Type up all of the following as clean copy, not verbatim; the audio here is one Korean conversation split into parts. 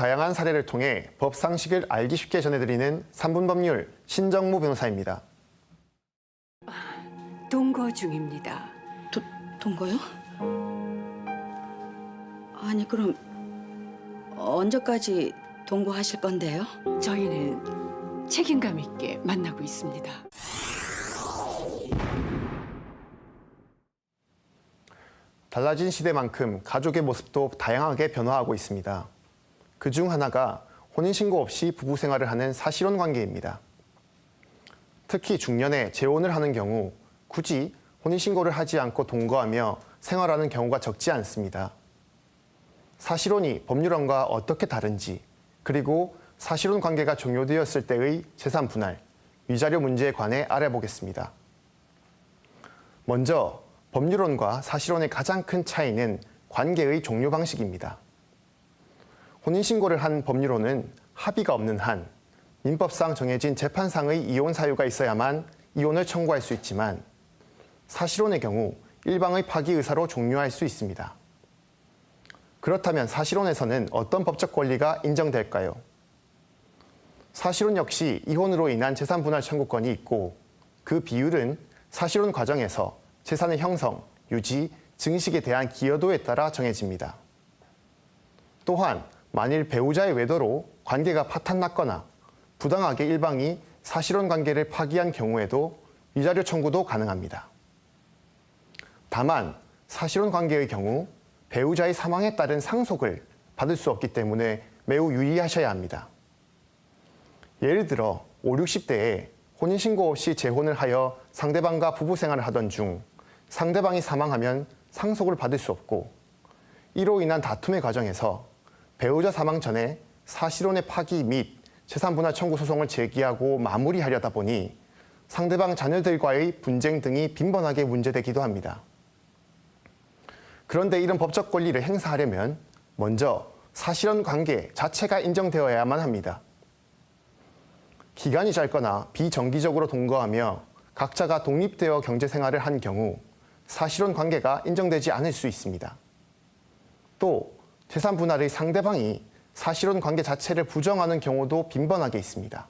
다양한 사례를 통해 법 상식을 알기 쉽게 전해드리는 3분 법률 신정무 변호사입니다. 동거 중입니다. 동거요? 아니 그럼 언제까지 동거하실 건데요? 저희는 책임감 있게 만나고 있습니다. 달라진 시대만큼 가족의 모습도 다양하게 변화하고 있습니다. 그중 하나가 혼인신고 없이 부부 생활을 하는 사실혼 관계입니다. 특히 중년에 재혼을 하는 경우 굳이 혼인신고를 하지 않고 동거하며 생활하는 경우가 적지 않습니다. 사실혼이 법률론과 어떻게 다른지, 그리고 사실혼 관계가 종료되었을 때의 재산 분할, 위자료 문제에 관해 알아보겠습니다. 먼저 법률론과 사실혼의 가장 큰 차이는 관계의 종료 방식입니다. 혼인신고를 한 법률론은 합의가 없는 한 민법상 정해진 재판상의 이혼 사유가 있어야만 이혼을 청구할 수 있지만 사실혼의 경우 일방의 파기 의사로 종료할 수 있습니다. 그렇다면 사실혼에서는 어떤 법적 권리가 인정될까요? 사실혼 역시 이혼으로 인한 재산 분할 청구권이 있고 그 비율은 사실혼 과정에서 재산의 형성, 유지, 증식에 대한 기여도에 따라 정해집니다. 또한 만일 배우자의 외도로 관계가 파탄났거나 부당하게 일방이 사실혼 관계를 파기한 경우에도 위자료 청구도 가능합니다. 다만 사실혼 관계의 경우 배우자의 사망에 따른 상속을 받을 수 없기 때문에 매우 유의하셔야 합니다. 예를 들어 5, 60대에 혼인신고 없이 재혼을 하여 상대방과 부부 생활을 하던 중 상대방이 사망하면 상속을 받을 수 없고 이로 인한 다툼의 과정에서 배우자 사망 전에 사실혼의 파기 및 재산분할 청구 소송을 제기하고 마무리하려다 보니 상대방 자녀들과의 분쟁 등이 빈번하게 문제되기도 합니다. 그런데 이런 법적 권리를 행사하려면 먼저 사실혼 관계 자체가 인정되어야만 합니다. 기간이 짧거나 비정기적으로 동거하며 각자가 독립되어 경제생활을 한 경우 사실혼 관계가 인정되지 않을 수 있습니다. 또 재산 분할의 상대방이 사실혼 관계 자체를 부정하는 경우도 빈번하게 있습니다.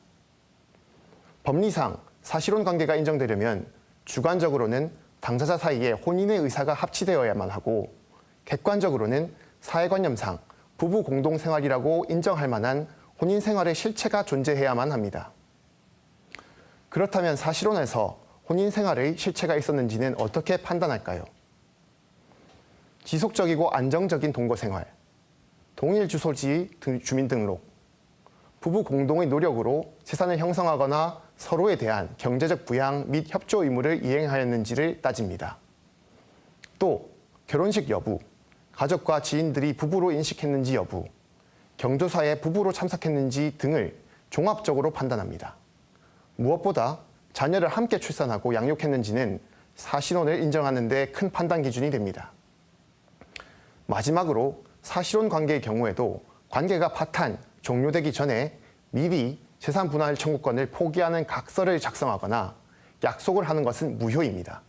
법리상 사실혼 관계가 인정되려면 주관적으로는 당사자 사이에 혼인의 의사가 합치되어야만 하고 객관적으로는 사회관념상 부부 공동생활이라고 인정할 만한 혼인 생활의 실체가 존재해야만 합니다. 그렇다면 사실혼에서 혼인 생활의 실체가 있었는지는 어떻게 판단할까요? 지속적이고 안정적인 동거 생활, 동일 주소지의 주민등록, 부부 공동의 노력으로 재산을 형성하거나 서로에 대한 경제적 부양 및 협조 의무를 이행하였는지를 따집니다. 또 결혼식 여부, 가족과 지인들이 부부로 인식했는지 여부, 경조사에 부부로 참석했는지 등을 종합적으로 판단합니다. 무엇보다 자녀를 함께 출산하고 양육했는지는 사실혼을 인정하는 데 큰 판단 기준이 됩니다. 마지막으로 사실혼 관계의 경우에도 관계가 파탄, 종료되기 전에 미리 재산 분할 청구권을 포기하는 각서를 작성하거나 약속을 하는 것은 무효입니다.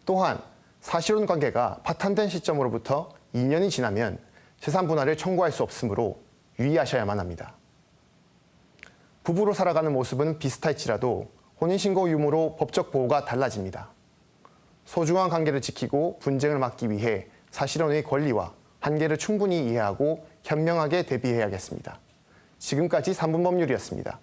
또한 사실혼 관계가 파탄된 시점으로부터 2년이 지나면 재산 분할을 청구할 수 없으므로 유의하셔야만 합니다. 부부로 살아가는 모습은 비슷할지라도 혼인신고 유무로 법적 보호가 달라집니다. 소중한 관계를 지키고 분쟁을 막기 위해 사실혼의 권리와 한계를 충분히 이해하고 현명하게 대비해야겠습니다. 지금까지 3분 법률이었습니다.